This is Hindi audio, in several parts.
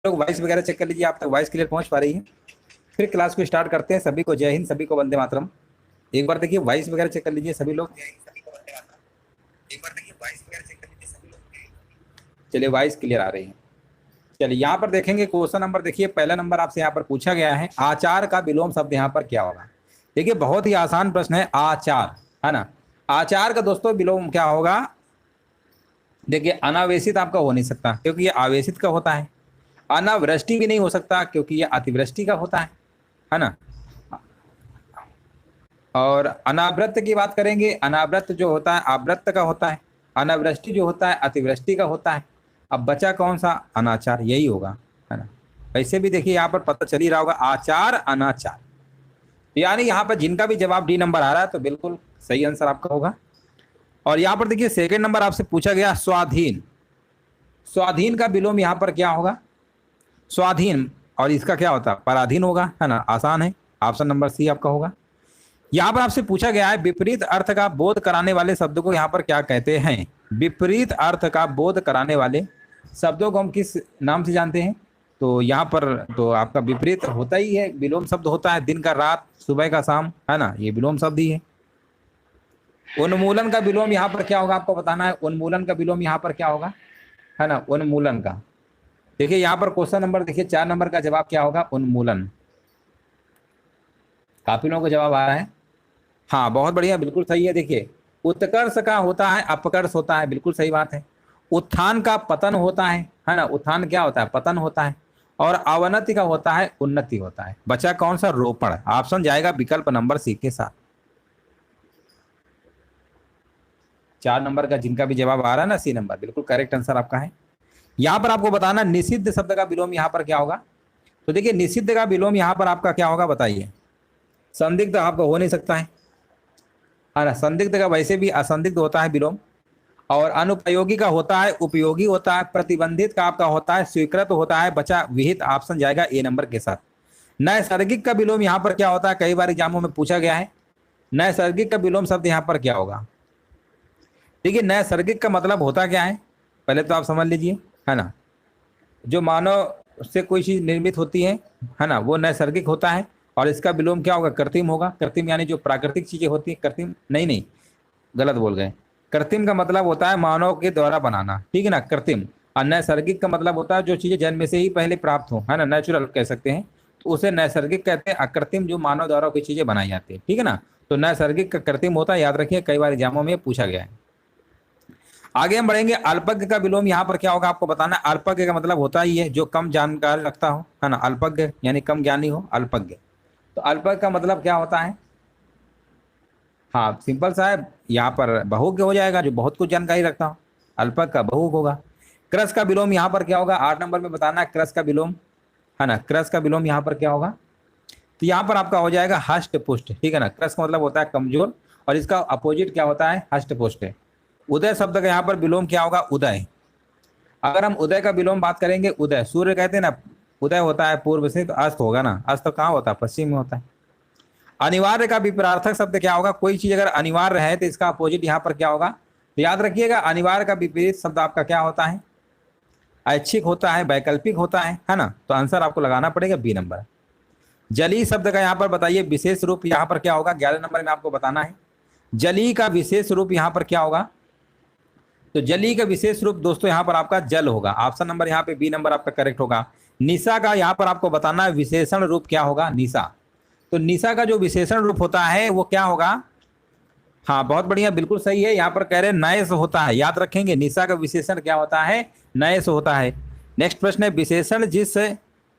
लोग वॉइस वगैरह चेक कर लीजिए, आप तक वॉइस क्लियर पहुंच पा रही है। फिर क्लास को स्टार्ट करते हैं। सभी को जय हिंद, सभी को वंदे मातरम। एक बार देखिए वॉइस वगैरह चेक कर लीजिए सभी लोग। एक बार देखिए वॉइस वगैरह चेक कर लीजिए सभी लोग। चलिए वॉइस क्लियर आ रही है। चलिए यहाँ पर देखेंगे क्वेश्चन नंबर, देखिए पहला नंबर आपसे यहाँ पर पूछा गया है, आचार का विलोम शब्द यहाँ पर क्या होगा। देखिए बहुत ही आसान प्रश्न है, आचार, है ना। आचार का दोस्तों विलोम क्या होगा। देखिए अनावेशित आपका हो नहीं सकता क्योंकि ये आवेशित का होता है। अनावृष्टि भी नहीं हो सकता क्योंकि ये अतिवृष्टि का होता है ना। और अनावृत की बात करेंगे, अनावृत जो होता है आवृत का होता है। अनावृष्टि जो होता है अतिवृष्टि का होता है। अब बचा कौन सा, अनाचार, यही होगा, है ना। वैसे भी देखिए यहाँ पर पता चल ही रहा होगा, आचार अनाचार, यानी यहाँ पर जिनका भी जवाब डी नंबर आ रहा है तो बिल्कुल सही आंसर आपका होगा। और यहाँ पर देखिए सेकंड नंबर आपसे पूछा गया स्वाधीन। स्वाधीन का विलोम यहाँ पर क्या होगा, स्वाधीन, और इसका क्या होता है, पराधीन होगा, है ना। आसान है, ऑप्शन नंबर सी आपका होगा। यहाँ पर आपसे पूछा गया है विपरीत अर्थ का बोध कराने वाले शब्द को यहाँ पर क्या कहते हैं। विपरीत अर्थ का बोध कराने वाले शब्दों को हम किस नाम से जानते हैं। तो यहाँ पर तो आपका विपरीत होता ही है, विलोम शब्द होता है, दिन का रात, सुबह का शाम, है ना, ये विलोम शब्द ही है। उन्मूलन का विलोम यहाँ पर क्या होगा आपको बताना है। उन्मूलन का विलोम यहाँ पर क्या होगा, है ना, उन्मूलन का। देखिए यहाँ पर क्वेश्चन नंबर देखिए 4 नंबर का जवाब क्या होगा, उन्मूलन। काफी लोगों को जवाब आ रहा है, हाँ बहुत बढ़िया, बिल्कुल सही है। देखिए उत्कर्ष का होता है अपकर्ष होता है, बिल्कुल सही बात है। उत्थान का पतन होता है ना, उत्थान क्या होता है, पतन होता है। और अवनति का होता है उन्नति होता है। बचा कौन सा, रोपण। ऑप्शन जाएगा विकल्प नंबर सी के साथ। 4 नंबर का जिनका भी जवाब आ रहा है ना, सी नंबर, बिल्कुल करेक्ट आंसर आपका है। यहाँ पर आपको बताना निषिद्ध शब्द का विलोम यहाँ पर क्या होगा। तो देखिए निषिद्ध का विलोम यहाँ पर आपका क्या होगा बताइए। संदिग्ध आपका हो नहीं सकता है ना, संदिग्ध का वैसे भी असंदिग्ध होता है विलोम। और अनुपयोगी का होता है उपयोगी होता है। प्रतिबंधित का आपका होता है स्वीकृत होता है। बचा विहित, ऑप्शन जाएगा ए नंबर के साथ। नैसर्गिक का विलोम यहाँ पर क्या होता है, कई बार एग्जामों में पूछा गया है। नैसर्गिक का विलोम शब्द यहाँ पर क्या होगा। देखिए नैसर्गिक का मतलब होता क्या है, पहले तो आप समझ लीजिए, है ना। जो मानव से कोई चीज निर्मित होती है ना, वो नैसर्गिक होता है। और इसका विलोम क्या होगा, कृत्रिम होगा। कृत्रिम यानी जो प्राकृतिक चीजें होती है, कृत्रिम नहीं, गलत बोल गए। कृत्रिम का मतलब होता है मानव के द्वारा बनाना, ठीक है ना, कृत्रिम। और नैसर्गिक का मतलब होता है जो चीजें जन्म से ही पहले प्राप्त हो, है ना, नेचुरल कह सकते हैं, तो उसे नैसर्गिक कहते हैं। अकृत्रिम जो मानव द्वारा कोई चीजें बनाई जाती है, ठीक है ना। तो नैसर्गिक का कृत्रिम होता है, याद रखिए, कई बार एग्जामों में पूछा गया है। आगे हम बढ़ेंगे, अल्पज्ञ का विलोम यहाँ पर क्या होगा आपको बताना है। अल्पज्ञ का मतलब होता ही है जो कम जानकारी रखता हो, है ना। अल्पज्ञ यानी कम ज्ञानी हो, अल्पज्ञ। तो अल्पज्ञ का मतलब क्या होता है, हाँ सिंपल सा है, यहाँ पर बहुज्ञ हो जाएगा जो बहुत कुछ जानकारी रखता हो, अल्पज्ञ का बहुज्ञ होगा। क्रस का विलोम यहाँ पर क्या होगा, 8 नंबर में बताना है क्रस का विलोम, है ना। क्रस का विलोम यहाँ पर क्या होगा, तो यहाँ पर आपका हो जाएगा हष्ट पुष्ट, ठीक है ना। क्रस का मतलब होता है कमजोर और इसका अपोजिट क्या होता है, हष्ट पुष्ट। उदय शब्द का यहाँ पर विलोम क्या होगा, उदय। अगर हम उदय का विलोम बात करेंगे, उदय, सूर्य कहते हैं ना, उदय होता है पूर्व से, तो अस्त होगा ना, अस्त कहाँ होता है, पश्चिम में होता है। अनिवार्य का विपरीतार्थक शब्द क्या होगा, कोई चीज अगर अनिवार्य है तो इसका अपोजिट यहाँ पर क्या होगा। तो याद रखिएगा अनिवार्य का विपरीत शब्द आपका क्या होता है, ऐच्छिक होता है, वैकल्पिक होता है ना। तो आंसर आपको लगाना पड़ेगा बी नंबर। जली शब्द का यहाँ पर बताइए विशेष रूप यहाँ पर क्या होगा, 11 नंबर में आपको बताना है। जली का विशेष रूप यहाँ पर क्या होगा, तो जली का विशेष रूप दोस्तों यहाँ पर आपका जल होगा। ऑप्शन नंबर यहाँ पे बी नंबर आपका करेक्ट होगा। निशा का यहाँ पर आपको बताना है विशेषण रूप क्या होगा, निशा। तो निशा का जो विशेषण रूप होता है वो क्या होगा, हाँ बहुत बढ़िया, बिल्कुल सही है। यहाँ पर कह रहे हैं नयस होता है, याद रखेंगे निशा का विशेषण क्या होता है, नयस होता है। नेक्स्ट प्रश्न है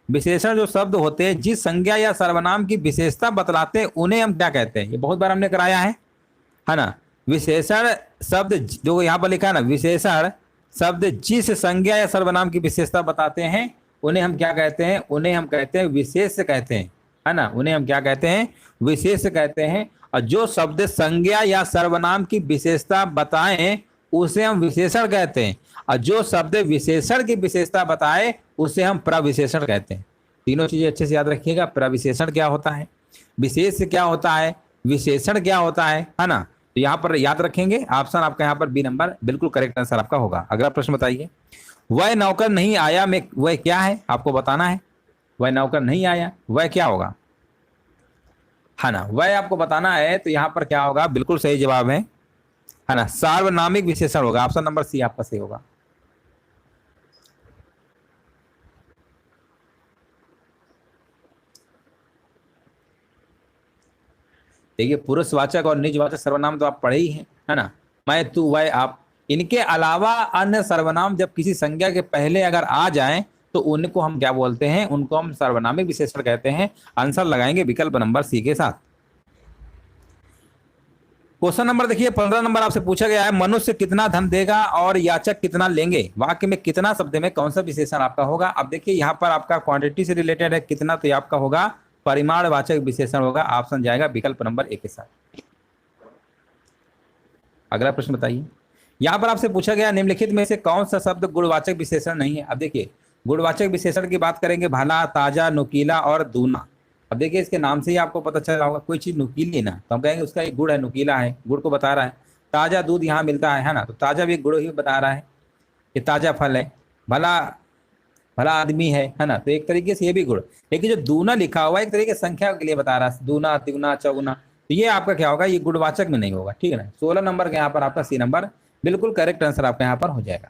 विशेषण जो शब्द होते हैं जिस संज्ञा या सर्वनाम की विशेषता बतलाते हैं उन्हें हम क्या कहते हैं। ये बहुत बार हमने कराया है ना। विशेषण शब्द जो यहाँ पर लिखा है ना, विशेषण शब्द जिस संज्ञा या सर्वनाम की विशेषता बताते हैं उन्हें हम क्या कहते हैं, उन्हें हम कहते हैं विशेष कहते हैं, है ना। उन्हें हम क्या कहते हैं, विशेष कहते हैं। और जो शब्द संज्ञा या सर्वनाम की विशेषता बताएं उसे हम विशेषण कहते हैं। और जो शब्द विशेषण की विशेषता बताए उसे हम प्रविशेषण कहते हैं। तीनों चीजें अच्छे से याद रखिएगा, प्रविशेषण क्या होता है, विशेष क्या होता है, विशेषण क्या होता है ना। तो यहाँ पर याद रखेंगे, ऑप्शन आपका यहाँ पर बी नंबर बिल्कुल करेक्ट आंसर आपका होगा। अगला प्रश्न बताइए, वह नौकर नहीं आया में वह क्या है आपको बताना है। वह नौकर नहीं आया, वह क्या होगा, है ना, वह आपको बताना है। तो यहां पर क्या होगा, बिल्कुल सही जवाब है ना, सार्वनामिक विशेषण होगा। ऑप्शन नंबर सी आपका सही होगा। देखिए पुरुषवाचक और निजवाचक सर्वनाम तो आप पढ़े ही हैं, है ना, मैं, तू, वह, आप। इनके अलावा अन्य सर्वनाम जब किसी संज्ञा के पहले अगर आ जाएं तो उनको हम क्या बोलते हैं, उनको हम सर्वनामिक विशेषण कहते हैं। आंसर लगाएंगे विकल्प नंबर सी के साथ। क्वेश्चन नंबर देखिए 15 नंबर आपसे पूछा गया है, मनुष्य कितना धन देगा और याचक कितना लेंगे, वाक्य में कितना शब्द में कौन सा विशेषण आपका होगा। अब देखिए यहाँ पर आपका क्वांटिटी से रिलेटेड है कितना, तो ये आपका होगा परिमाणवाचक विशेषण होगा। ऑप्शन जाएगा विकल्प नंबर ए के साथ। अगला प्रश्न बताइए, यहाँ पर आपसे पूछा गया निम्नलिखित में से कौन सा शब्द गुणवाचक विशेषण नहीं है। अब देखिए गुणवाचक विशेषण की बात करेंगे, भला, ताजा, नुकीला और दूना। अब देखिए इसके नाम से ही आपको पता चल रहा होगा कोई चीज नुकीली है ना, तो हम कहेंगे उसका एक गुण है, नुकीला है, गुड़ को बता रहा है। ताजा दूध यहाँ मिलता है ना, तो ताजा भी एक गुण ही बता रहा है कि ताजा फल है। भला, भला आदमी है ना, तो एक तरीके से ये भी गुण। लेकिन जो दूना लिखा हुआ है एक तरीके संख्या के लिए बता रहा है, दूना, तिगुना, चौगुना, तो ये आपका क्या होगा, ये गुणवाचक में नहीं होगा। ठीक है ना, 16 नंबर का यहाँ पर आपका सी नंबर बिल्कुल करेक्ट आंसर आपका यहाँ पर हो जाएगा।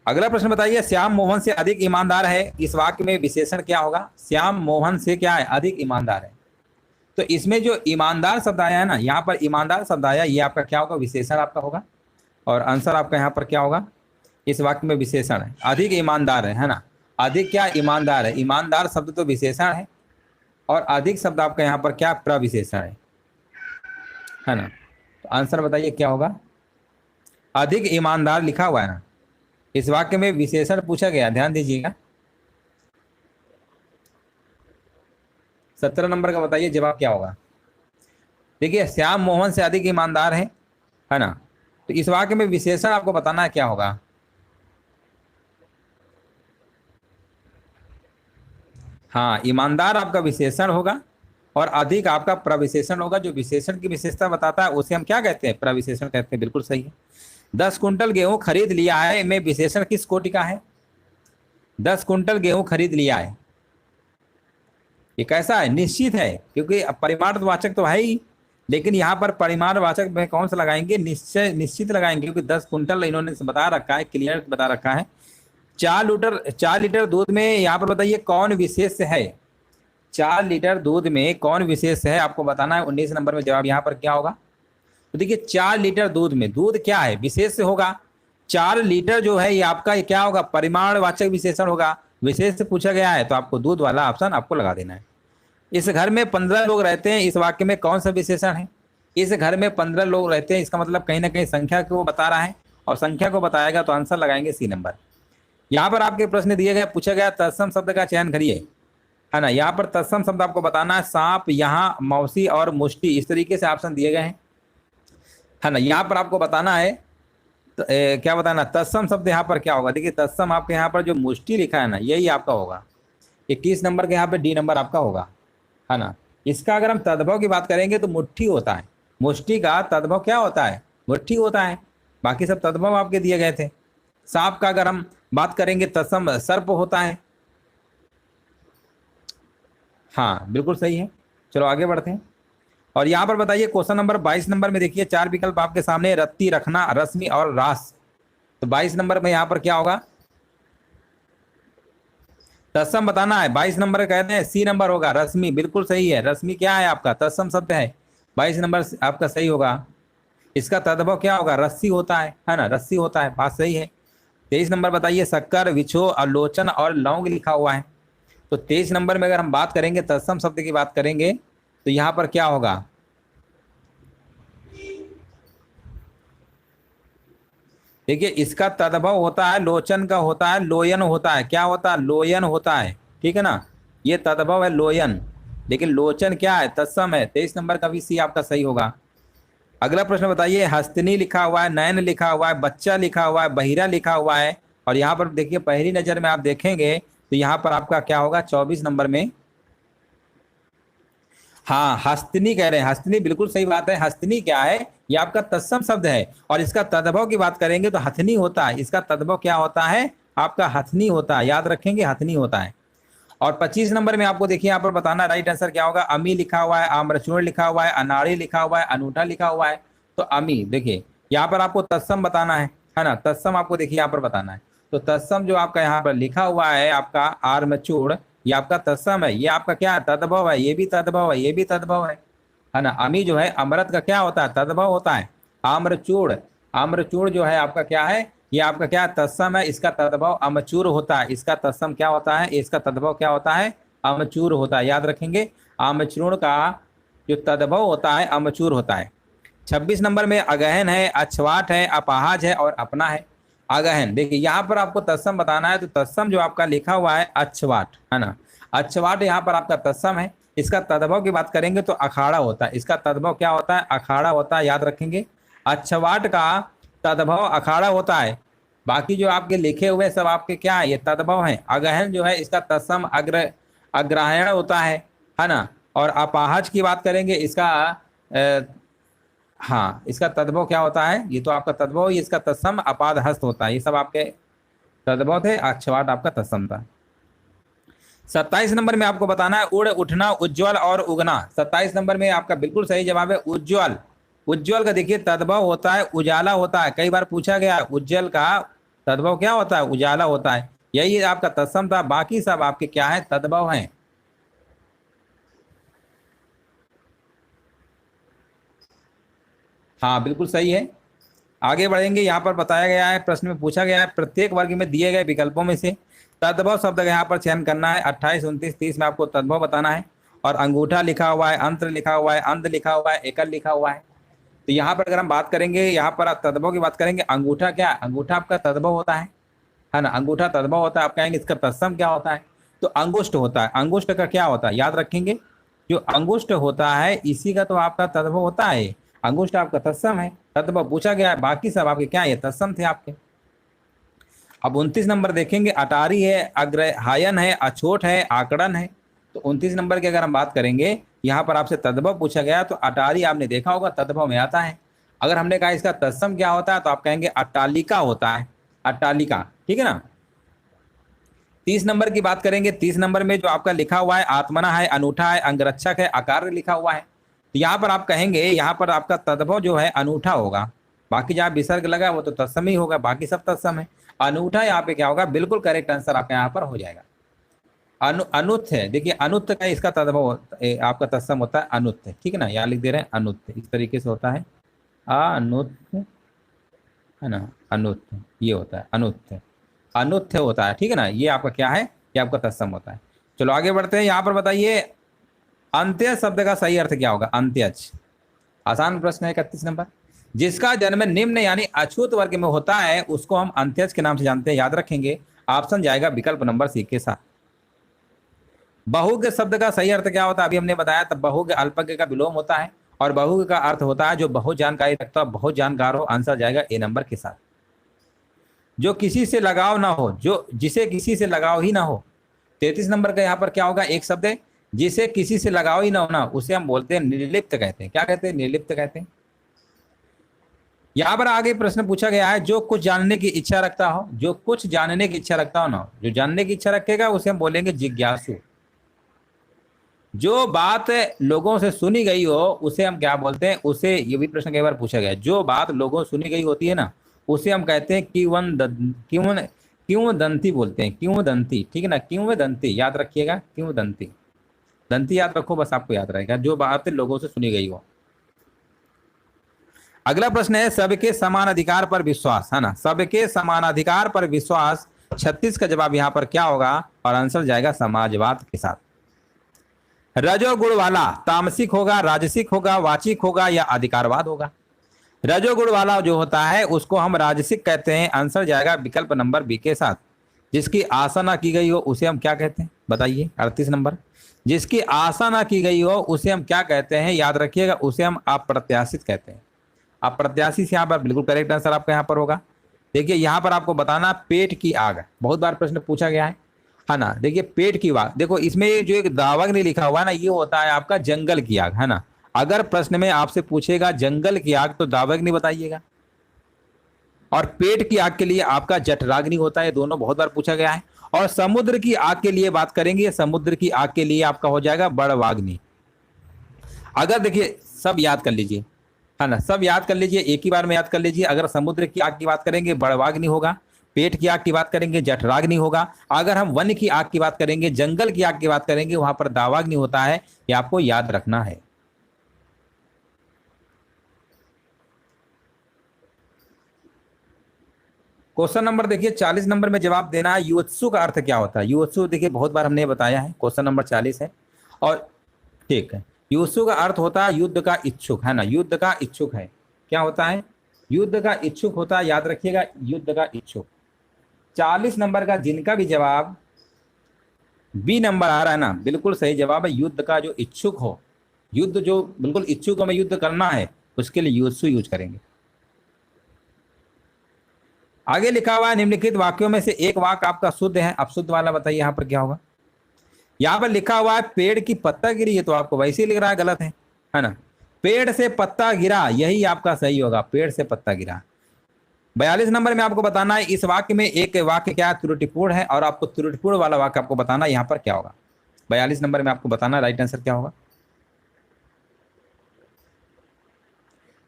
अगला प्रश्न बताइए, श्याम मोहन से अधिक ईमानदार है, इस वाक्य में विशेषण क्या होगा। श्याम मोहन से क्या है, अधिक ईमानदार है। तो इसमें जो ईमानदार शब्द आया है ना, यहाँ पर ईमानदार शब्द आया, ये आपका क्या होगा, विशेषण आपका होगा। और आंसर आपका यहाँ पर क्या होगा, इस वाक्य में विशेषण है, अधिक ईमानदार है ना। अधिक क्या ईमानदार है, ईमानदार शब्द तो विशेषण है और अधिक शब्द आपका यहाँ पर क्या प्रविशेषण है ना। तो आंसर बताइए क्या होगा, अधिक ईमानदार लिखा हुआ है ना, इस वाक्य में विशेषण पूछा गया, ध्यान दीजिएगा। 17 नंबर का बताइए जवाब क्या होगा। देखिए श्याम मोहन से अधिक ईमानदार है ना, तो इस वाक्य में विशेषण आपको बताना है क्या होगा। हाँ, ईमानदार आपका विशेषण होगा और अधिक आपका प्रविशेषण होगा। जो विशेषण की विशेषता बताता है उसे हम क्या कहते हैं, प्रविशेषण कहते हैं। बिल्कुल सही है। 10 कुंटल गेहूं खरीद लिया है में विशेषण किस कोटि का है। 10 कुंटल गेहूं खरीद लिया है, ये कैसा है, निश्चित है, क्योंकि परिमाणवाचक तो है ही, लेकिन यहाँ पर परिमाणवाचक में कौन सा लगाएंगे, निश्चय, निश्चित लगाएंगे, क्योंकि 10 कुंटल इन्होंने बता रखा है, क्लियर बता रखा है। 4 लीटर दूध में यहाँ पर बताइए कौन विशेष है। 4 लीटर दूध में कौन विशेष है आपको बताना है। 19 नंबर में जवाब यहाँ पर क्या होगा। तो देखिए 4 लीटर दूध में दूध क्या है, विशेष होगा। 4 लीटर जो है ये आपका ये क्या होगा, परिमाणवाचक विशेषण होगा। विशेष से पूछा गया है तो आपको दूध वाला ऑप्शन आपको लगा देना है। इस घर में 15 लोग रहते हैं, इस वाक्य में कौन सा विशेषण है। इस घर में 15 लोग रहते हैं, इसका मतलब कहीं ना कहीं संख्या को बता रहा है और संख्या को बताएगा, तो आंसर लगाएंगे सी नंबर। यहाँ पर आपके प्रश्न दिए गए, पूछा गया तत्सम शब्द का चयन करिए, है ना। यहाँ पर तत्सम शब्द आपको बताना है, सांप, यहाँ, मौसी और मुष्टि, इस तरीके से ऑप्शन दिए गए हैं, है ना। यहाँ पर आपको बताना है क्या बताना, तत्सम शब्द यहाँ पर क्या होगा। देखिए तत्सम आपके यहाँ पर जो मुष्टि लिखा है ना, यही आपका होगा। 21 नंबर के यहाँ पे डी नंबर आपका होगा, है ना। इसका अगर हम तद्भव की बात करेंगे तो मुट्ठी होता है, मुष्टि का तद्भव क्या होता है, मुट्ठी होता है। बाकी सब तद्भव आपके दिए गए थे। सांप का अगर हम बात करेंगे तत्सम सर्प होता है। हाँ बिल्कुल सही है। चलो आगे बढ़ते हैं। और यहाँ पर बताइए क्वेश्चन नंबर 22 नंबर में देखिए 4 विकल्प आपके सामने, रत्ती, रखना, रश्मि और रास। तो 22 नंबर में यहाँ पर क्या होगा, तत्सम बताना है। 22 नंबर कहते हैं सी नंबर होगा, रश्मि। बिल्कुल सही है, रश्मि क्या है आपका, तत्सम शब्द है। 22 नंबर आपका सही होगा। इसका तद्भव क्या होगा, रस्सी होता है ना, रस्सी होता है, बात सही है। 23 नंबर बताइए, शक्कर, विछो, आलोचन और लौंग लिखा हुआ है। तो 23 नंबर में अगर हम बात करेंगे, तत्सम शब्द की बात करेंगे, तो यहाँ पर क्या होगा, देखिए इसका तद्भव होता है, लोचन का होता है, लोयन होता है। क्या होता है, लोयन होता है, ठीक है ना। ये तद्भव है लोयन, लेकिन लोचन क्या है, तत्सम है। 23 नंबर का भी सी आपका सही होगा। अगला प्रश्न बताइए, हस्तनी लिखा हुआ है, नयन लिखा हुआ है, बच्चा लिखा हुआ है, बहिरा लिखा हुआ है। और यहाँ पर देखिए पहली नजर में आप देखेंगे तो यहाँ पर आपका क्या होगा, 24 नंबर में हाँ, हस्तिनी कह रहे हैं, हस्तिनी बिल्कुल सही बात है। हस्तिनी क्या है? ये आपका तत्सम शब्द है, और इसका तद्भव की बात करेंगे तो हथनी होता है। इसका तद्भव क्या होता है? आपका हथनी होता है, याद रखेंगे, हथनी होता है। और 25 नंबर में आपको देखिए यहाँ पर बताना राइट आंसर क्या होगा। अमी लिखा हुआ है, आम्रचूर्ण लिखा हुआ है, अनाड़ी लिखा हुआ है, अनूठा लिखा हुआ है। तो अमी देखिए यहाँ पर आपको तत्सम बताना है ना, तत्सम आपको देखिए यहाँ पर बताना है। तो तत्सम जो आपका यहाँ पर लिखा हुआ है आपका आम्रचूर्ण, ये आपका तत्सम है। ये आपका क्या तद्भव है, ये भी तद्भव है, ये भी तद्भव है ना। अमी जो है अमृत का क्या होता है? तद्भव होता है। आम्रचूर्ण, आम्रचूर्ण जो है आपका क्या है? ये आपका क्या तत्सम है, इसका तद्भव अमचूर होता है। इसका तत्सम क्या होता है? इसका तद्भव क्या होता है? अमचूर होता है, याद रखेंगे। आमचूर्ण का जो तद्भव होता है अमचूर होता है। 26 नंबर में अगहन है, अछवाट है, अपाहज है और अपना है। अगहन देखिए यहाँ पर आपको तत्सम बताना है, तो तत्सम जो आपका लिखा हुआ है अछवाट है ना, अछवाट यहाँ पर आपका तत्सम है। इसका तद्भव की बात करेंगे तो अखाड़ा होता है। इसका तद्भव क्या होता है? अखाड़ा होता है, याद रखेंगे। अछवाट का तद्भव अखाड़ा होता है। बाकी जो आपके लिखे हुए सब आपके क्या है? ये तद्भव है। अगहन जो है इसका तत्सम अग्रहायण होता है ना। और अपाहज की बात करेंगे, इसका हाँ, इसका तद्भव क्या होता है? ये तो आपका तद्भव, ये इसका तत्सम अपाद हस्त होता है। ये सब आपके तद्भव थे, अक्षवाट आपका तत्सम था। 27 नंबर में आपको बताना है उड़, उठना, उज्ज्वल और उगना। 27 नंबर में आपका बिल्कुल सही जवाब है उज्ज्वल। उज्ज्वल का देखिए तद्भव होता है उजाला होता है। कई बार पूछा गया उज्ज्वल का तद्भव क्या होता है? उजाला होता है। यही आपका तत्सम था, बाकी सब आपके क्या है? तद्भव हैं। हाँ बिल्कुल सही है। आगे बढ़ेंगे। यहाँ पर बताया गया है, प्रश्न में पूछा गया है प्रत्येक वर्ग में दिए गए विकल्पों में से तद्भव शब्द का यहाँ पर चयन करना है। 28, 29, 30 में आपको तद्भव बताना है। और अंगूठा लिखा हुआ है, अंतर लिखा हुआ है, अंध लिखा हुआ है, एकल लिखा हुआ है। तो यहाँ पर अगर हम बात करेंगे, यहाँ पर आप तद्भव की बात करेंगे, अंगूठा क्या? अंगूठा आपका तद्भव होता है ना। अंगूठा तद्भव होता है। आप कहेंगे इसका तत्सम क्या होता है? तो अंगुष्ठ होता है। अंगुष्ठ का क्या होता है? याद रखेंगे, जो अंगुष्ठ होता है इसी का तो आपका तद्भव होता है। अंगुष्ठ आपका तत्सम है, तद्भव पूछा गया है, बाकी सब आपके क्या है? तत्सम थे आपके। अब 29 नंबर देखेंगे, अटारी है, अग्रहायन है, अछोट है, आकड़न है। तो 29 नंबर की अगर हम बात करेंगे, यहाँ पर आपसे तद्भव पूछा गया, तो अटारी आपने देखा होगा तद्भव में आता है। अगर हमने कहा इसका तत्सम क्या होता है, तो आप कहेंगे अट्टालिका होता है, अट्टालिका, ठीक है ना। 30 नंबर की बात करेंगे। 30 नंबर में जो आपका लिखा हुआ है आत्मना है, अनूठा है, अंगरक्षक है, आकार लिखा हुआ है। तो यहाँ पर आप कहेंगे, यहाँ पर आपका तद्भव जो है अनूठा होगा। बाकी जहाँ विसर्ग लगा वो तो तत्सम ही होगा, बाकी सब तत्सम है। अनूठा यहाँ पे क्या होगा? बिल्कुल करेक्ट आंसर आपका यहाँ पर हो जाएगा। अनुत्य, देखिए अनुत्य का इसका तद्भव आपका तत्सम होता है अनुत्य, ठीक है ना। यहाँ लिख दे रहे हैं अनुत्य, इस तरीके से होता है अनुत्य, है ना। अनुत्य ये होता है, अनुत्य, अनुत्य होता है, ठीक है ना। ये आपका क्या है? ये आपका तत्सम होता है। चलो आगे बढ़ते हैं। यहाँ पर बताइए अंत्य शब्द का सही अर्थ क्या होगा? अंत्यज, आसान प्रश्न है। 31 नंबर, जिसका जन्म निम्न यानी अछूत वर्ग में होता है उसको हम अंत्यज के नाम से जानते हैं, याद रखेंगे। ऑप्शन जाएगा विकल्प नंबर सी के साथ। बहुज्ञ शब्द का सही अर्थ क्या होता है? अभी हमने बताया, तब बहुज्ञ अल्पज्ञ का विलोम होता है, और बहुज्ञ का अर्थ होता है जो बहुत जानकारी रखता हो, बहुत जानकार हो। आंसर जाएगा ए नंबर के साथ। जो किसी से लगाव ना हो, जो जिसे किसी से लगाव ही ना हो। 33 नंबर का यहाँ पर क्या होगा? एक शब्द है जिसे किसी से लगाव ही ना होना, उसे हम बोलते हैं निर्लिप्त कहते हैं। क्या कहते हैं? निर्लिप्त कहते हैं। यहाँ पर आगे प्रश्न पूछा गया है, जो कुछ जानने की इच्छा रखता हो, जो कुछ जानने की इच्छा रखता हो ना, जो जानने की इच्छा रखेगा उसे हम बोलेंगे जिज्ञासु। जो बात लोगों से सुनी गई हो उसे हम क्या बोलते हैं? उसे, ये भी प्रश्न कई बार पूछा गया है, जो बात लोगों से सुनी गई होती है ना, उसे हम कहते हैं क्यों दंती बोलते हैं, क्यों दंती, ठीक है ना। क्यों दंती याद रखिएगा, क्यों दंती, दंती याद रखो, बस आपको याद रहेगा, जो बात लोगों से सुनी गई हो। अगला प्रश्न है सबके समान अधिकार पर विश्वास, है ना। सबके समान अधिकार पर विश्वास 36 का जवाब यहाँ पर क्या होगा? और आंसर जाएगा समाजवाद के साथ। रजोगुण वाला तामसिक होगा, राजसिक होगा, वाचिक होगा या अधिकारवाद होगा? रजोगुण वाला जो होता है उसको हम राजसिक कहते हैं। आंसर जाएगा विकल्प नंबर बी के साथ। जिसकी आशा ना की गई हो उसे हम क्या कहते हैं? बताइए। 38 नंबर, जिसकी आशा ना की गई हो उसे हम क्या कहते हैं? याद रखिएगा, उसे हम अप्रत्याशित कहते हैं। अप्रत्याशित यहाँ पर बिल्कुल करेक्ट आंसर आपका यहाँ पर होगा। देखिए यहाँ पर आपको बताना पेट की आग, बहुत बार प्रश्न पूछा गया है। है ना। देखिए पेट की आग, देखो इसमें जो एक दावाग्नि लिखा हुआ है ना, ये होता है आपका जंगल की आग, है ना। अगर प्रश्न में आपसे पूछेगा जंगल की आग तो दावाग्नि बताइएगा, और पेट की आग के लिए आपका जठराग्नि होता है, दोनों बहुत बार पूछा गया है। और समुद्र की आग के लिए बात करेंगे, समुद्र की आग के लिए आपका हो जाएगा बड़वाग्नि। अगर देखिए सब याद कर लीजिए, है ना, सब याद कर लीजिए, एक ही बार में याद कर लीजिए। अगर समुद्र की आग की बात करेंगे बड़वाग्नि होगा, पेट की आग की बात करेंगे जठराग्नि होगा, अगर हम वन की आग की बात करेंगे, जंगल की आग की बात करेंगे, वहां पर दावाग्नि होता है। ये आपको याद रखना है। क्वेश्चन नंबर देखिए 40 नंबर में जवाब देना है, युत्सु का अर्थ क्या होता है। युत्सु देखिए बहुत बार हमने बताया है, क्वेश्चन नंबर 40 है। और ठीक है, युत्सु का अर्थ होता है युद्ध का इच्छुक, है ना, युद्ध का इच्छुक है। क्या होता है? युद्ध का इच्छुक होता है, याद रखिएगा, युद्ध का इच्छुक। 40 नंबर का जिनका भी जवाब बी नंबर आ रहा है ना, बिल्कुल सही जवाब है, युद्ध का जो इच्छुक हो, युद्ध जो बिल्कुल इच्छुक हमें युद्ध करना है, उसके लिए युत्सु यूज करेंगे। आगे लिखा हुआ है निम्नलिखित वाक्यों में से एक वाक्य आपका शुद्ध है। अब शुद्ध वाला बताइए यहां पर क्या होगा। यहां पर लिखा हुआ है पेड़ की पत्ता गिरी, ये तो आपको वैसे ही लिख रहा है, गलत है ना। पेड़ से पत्ता गिरा, यही आपका सही होगा, पेड़ से पत्ता गिरा। 42 नंबर में आपको बताना है इस वाक्य में एक वाक्य क्या त्रुटिपूर्ण है, और आपको त्रुटिपूर्ण वाला वाक्य आपको बताना है, यहां पर क्या होगा। 42 नंबर में आपको बताना राइट आंसर क्या होगा।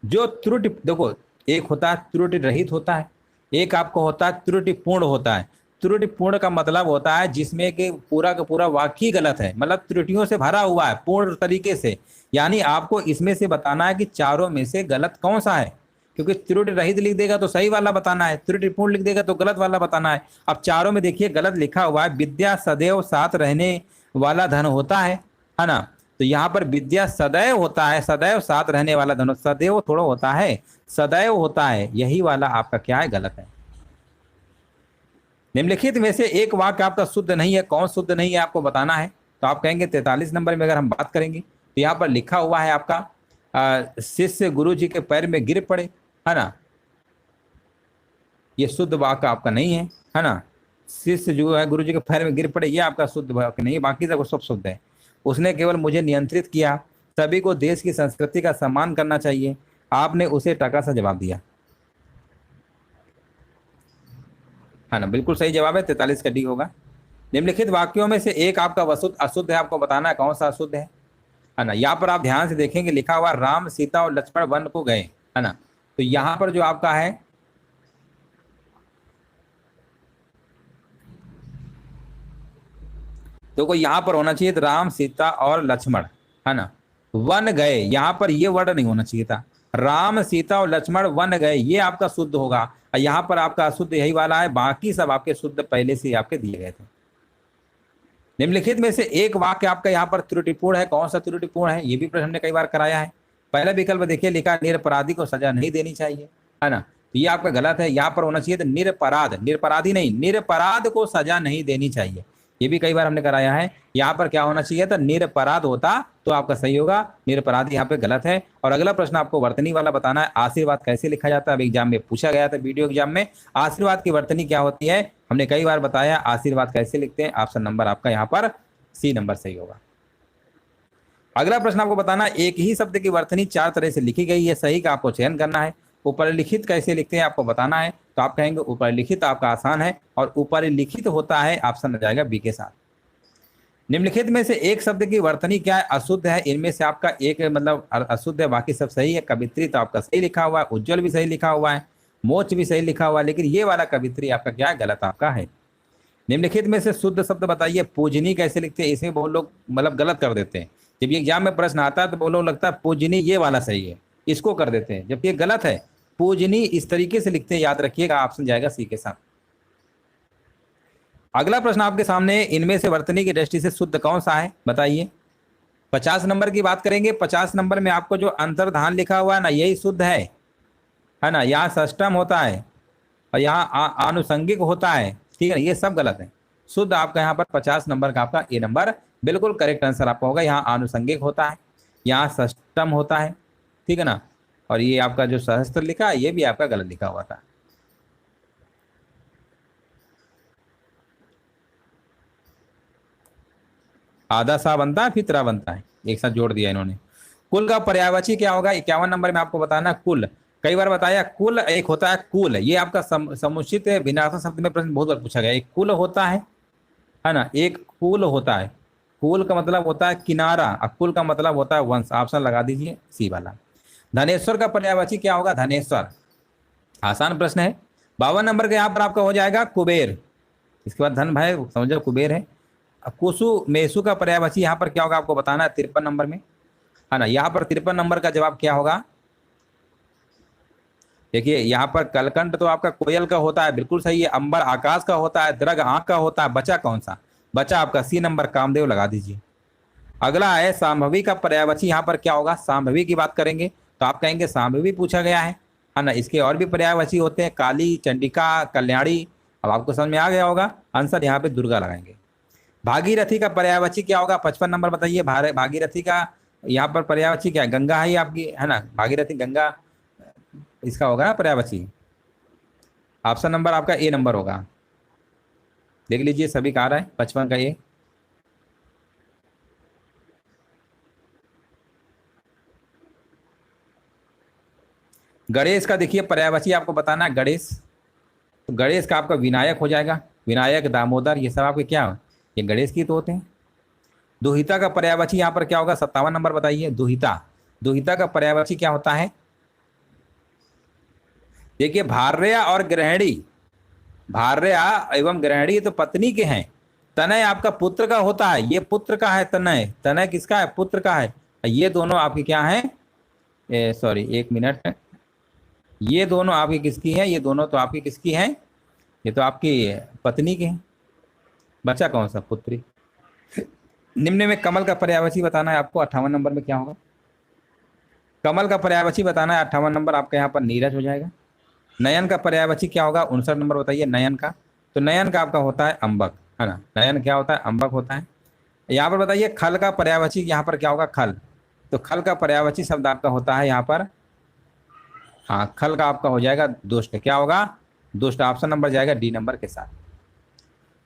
जो त्रुटि, देखो एक होता है त्रुटि रहित होता है, एक आपको होता है त्रुटिपूर्ण होता है। त्रुटिपूर्ण का मतलब होता है जिसमें कि पूरा का पूरा वाक्य ही गलत है, मतलब त्रुटियों से भरा हुआ है पूर्ण तरीके से। यानी आपको इसमें से बताना है कि चारों में से गलत कौन सा है, क्योंकि त्रुटि रहित लिख देगा तो सही वाला बताना है, त्रुटिपूर्ण लिख देगा तो गलत वाला बताना है। अब चारों में देखिए गलत लिखा हुआ है, विद्या सदैव साथ रहने वाला धन होता है ना। तो यहाँ पर विद्या सदैव होता है, सदैव साथ रहने वाला धन, सदैव थोड़ा होता है, सदैव होता है, यही वाला आपका क्या है, गलत है। निम्नलिखित में से एक वाक्य आपका शुद्ध नहीं है, कौन शुद्ध नहीं है आपको बताना है। तो आप कहेंगे 43 नंबर में अगर हम बात करेंगे तो यहाँ पर लिखा हुआ है आपका शिष्य गुरु जी के पैर में गिर पड़े, है ना, ये शुद्ध वाक्य आपका नहीं है ना। शिष्य जो है गुरु जी के पैर में गिर पड़े, ये आपका शुद्ध वाक्य नहीं है, बाकी सब शुद्ध है। उसने केवल मुझे नियंत्रित किया, सभी को देश की संस्कृति का सम्मान करना चाहिए, आपने उसे टका सा जवाब दिया, है ना, बिल्कुल सही जवाब है, 43 का डी होगा। निम्नलिखित वाक्यों में से एक आपका वसुत अशुद्ध है, आपको बताना है कौन सा अशुद्ध है ना। यहाँ पर आप ध्यान से देखेंगे लिखा हुआ राम सीता और लक्ष्मण वन को गए, है ना। तो यहाँ पर जो आपका है तो यहाँ पर होना चाहिए राम सीता और लक्ष्मण, है ना, वन गए, यहाँ पर ये वर्ड नहीं होना चाहिए था, राम सीता और लक्ष्मण वन गए, ये आपका शुद्ध होगा। और यहाँ पर आपका अशुद्ध यही वाला है, बाकी सब आपके शुद्ध पहले से आपके दिए गए थे। निम्नलिखित में से एक वाक्य आपका यहाँ पर त्रुटिपूर्ण है, कौन सा त्रुटिपूर्ण है, ये भी प्रश्न हमने कई बार कराया है। पहला विकल्प देखिए लिखा निरपराधी को सजा नहीं देनी चाहिए, है ना, तो ये आपका गलत है, यहाँ पर होना चाहिए तो निरपराध, निरपराधी नहीं, निरपराध को सजा नहीं देनी चाहिए, ये भी कई बार हमने कराया है। यहाँ पर क्या होना चाहिए था, निरपराध होता तो आपका सही होगा, निरपराध यहाँ पे गलत है। और अगला प्रश्न आपको वर्तनी वाला बताना है, आशीर्वाद कैसे लिखा जाता है। अब एग्जाम में पूछा गया था, वीडियो एग्जाम में, आशीर्वाद की वर्तनी क्या होती है, हमने कई बार बताया आशीर्वाद कैसे लिखते हैं। ऑप्शन नंबर आपका यहाँ पर सी नंबर सही होगा। अगला प्रश्न आपको बताना, एक ही शब्द की वर्तनी 4 तरह से लिखी गई है, सही का आपको चयन करना है। ऊपर लिखित कैसे लिखते हैं आपको बताना है, तो आप कहेंगे ऊपर लिखित आपका आसान है, और ऊपर लिखित होता है, ऑप्शन आ जाएगा बी के साथ। निम्नलिखित में से एक शब्द की वर्तनी क्या है, अशुद्ध है, इनमें से आपका एक मतलब अशुद्ध है, बाकी सब सही है। कवित्री तो आपका सही लिखा हुआ है, उज्जवल भी सही लिखा हुआ है, मोच भी सही लिखा हुआ है, लेकिन ये वाला कवित्री आपका क्या है, गलत आपका है। निम्नलिखित में से शुद्ध शब्द बताइए, पूजनी कैसे लिखते हैं, इसमें बहुत लोग मतलब गलत कर देते हैं, जब ये एग्जाम में प्रश्न आता है तो बहुत लोग लगता है पूजनी ये वाला सही है, इसको कर देते हैं, जबकि ये गलत है, पूजनी इस तरीके से लिखते हैं, याद रखिएगा, ऑप्शन जाएगा सी के साथ। अगला प्रश्न आपके सामने, इनमें से वर्तनी की दृष्टि से शुद्ध कौन सा है बताइए। 50 नंबर की बात करेंगे, 50 नंबर में आपको जो अंतर्धान लिखा हुआ है ना, यही शुद्ध है ना, यहाँ षष्टम होता है और यहाँ आनुषंगिक होता है, ठीक है, ये सब गलत है। शुद्ध आपका यहाँ पर 50 नंबर का आपका ए नंबर बिल्कुल करेक्ट आंसर आपका होगा। यहाँ आनुषंगिक होता है, यहाँ षष्टम होता है, ठीक है ना, और ये आपका जो सहस्त्र लिखा है ये भी आपका गलत लिखा हुआ था। आधा सा बनता है फिर त्रा बनता है, एक साथ जोड़ दिया इन्होंने। कुल का पर्यायवाची क्या होगा? 51 नंबर में आपको बताना कुल। कई बार बताया कुल, एक होता है कुल, ये आपका समुचित भिन्नार्थक शब्द में प्रश्न बहुत बार पूछा गया। एक कुल होता है ना, एक कुल होता है। कुल का मतलब होता है किनारा, और कुल का मतलब होता है वंश। ऑप्शन लगा दीजिए सी वाला। धनेश्वर का पर्यायवाची क्या होगा? धनेश्वर। आसान प्रश्न है। 52 नंबर के यहाँ पर आपका हो जाएगा कुबेर। इसके बाद धन भाई समझो कुबेर है। अब कुसु मेसु का पर्यायवाची यहाँ पर क्या होगा आपको बताना है 53 नंबर में, है ना। यहाँ पर 53 नंबर का जवाब क्या होगा? देखिए यहाँ पर कलकंठ तो आपका कोयल का होता है, बिल्कुल सही है। अंबर आकाश का होता है, दृग आंख का होता है। बचा कौन सा? बचा आपका सी नंबर कामदेव, लगा दीजिए। अगला है सांभवी का पर्यायवाची, यहाँ पर क्या होगा? सांभवी की बात करेंगे तो आप कहेंगे सांभवी पूछा गया है ना। इसके और भी पर्यायवाची होते हैं, काली, चंडिका, कल्याणी। अब आपको समझ में आ गया होगा। आंसर यहाँ पे दुर्गा लगाएंगे। भागीरथी का पर्यायवाची क्या होगा? 55 नंबर बताइए। भागीरथी का यहाँ पर पर्यायवाची क्या है? गंगा है आपकी, है ना। भागीरथी गंगा इसका होगा पर्यायवाची। ऑप्शन नंबर आपका ए नंबर होगा। देख लीजिए सभी कहा रहा है 55 का ए। गणेश का देखिए पर्यायवाची आपको बताना है गणेश। तो गणेश का आपका विनायक हो जाएगा। विनायक, दामोदर, ये सब आपके क्या हो? ये गणेश की तो होते हैं। दुहिता का पर्यायवाची यहाँ पर क्या होगा? 57 नंबर बताइए। दुहिता, दुहिता का पर्यायवाची क्या होता है? देखिए भार्या और गृहिणी, भार्या एवं गृहिणी तो पत्नी के हैं। तनय आपका पुत्र का होता है, ये पुत्र का है तनय। तनय किसका है? पुत्र का है। ये दोनों आपके क्या है? सॉरी एक मिनट, ये दोनों आपकी किसकी है? ये दोनों तो आपकी किसकी हैं? ये तो आपकी पत्नी के हैं। बचा कौन सा? पुत्री। निम्न में कमल का पर्यायवाची बताना है आपको। 58 नंबर में क्या होगा? कमल का पर्यायवाची बताना है 58 नंबर आपका यहाँ पर नीरज हो जाएगा। नयन का पर्यायवाची क्या होगा? 59 नंबर बताइए नयन का। तो नयन का आपका होता है अम्बक, है ना। नयन क्या होता है? अम्बक होता है। यहाँ पर बताइए खल का पर्यायवाची यहाँ पर क्या होगा? खल। तो खल का पर्यायवाची शब्द आपका होता है यहाँ पर, हाँ, खल का आपका हो जाएगा दुष्ट। क्या होगा? दुष्ट। ऑप्शन नंबर जाएगा डी नंबर के साथ।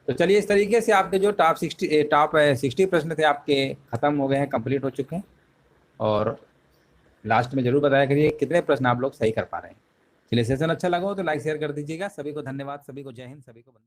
तो चलिए इस तरीके से आपके जो टॉप 60 प्रश्न थे आपके खत्म हो गए हैं, कंप्लीट हो चुके हैं। और लास्ट में जरूर बताया करिए कितने प्रश्न आप लोग सही कर पा रहे हैं। चलिए सेशन अच्छा लगा हो तो लाइक शेयर कर दीजिएगा। सभी को धन्यवाद, सभी को जय हिंद, सभी को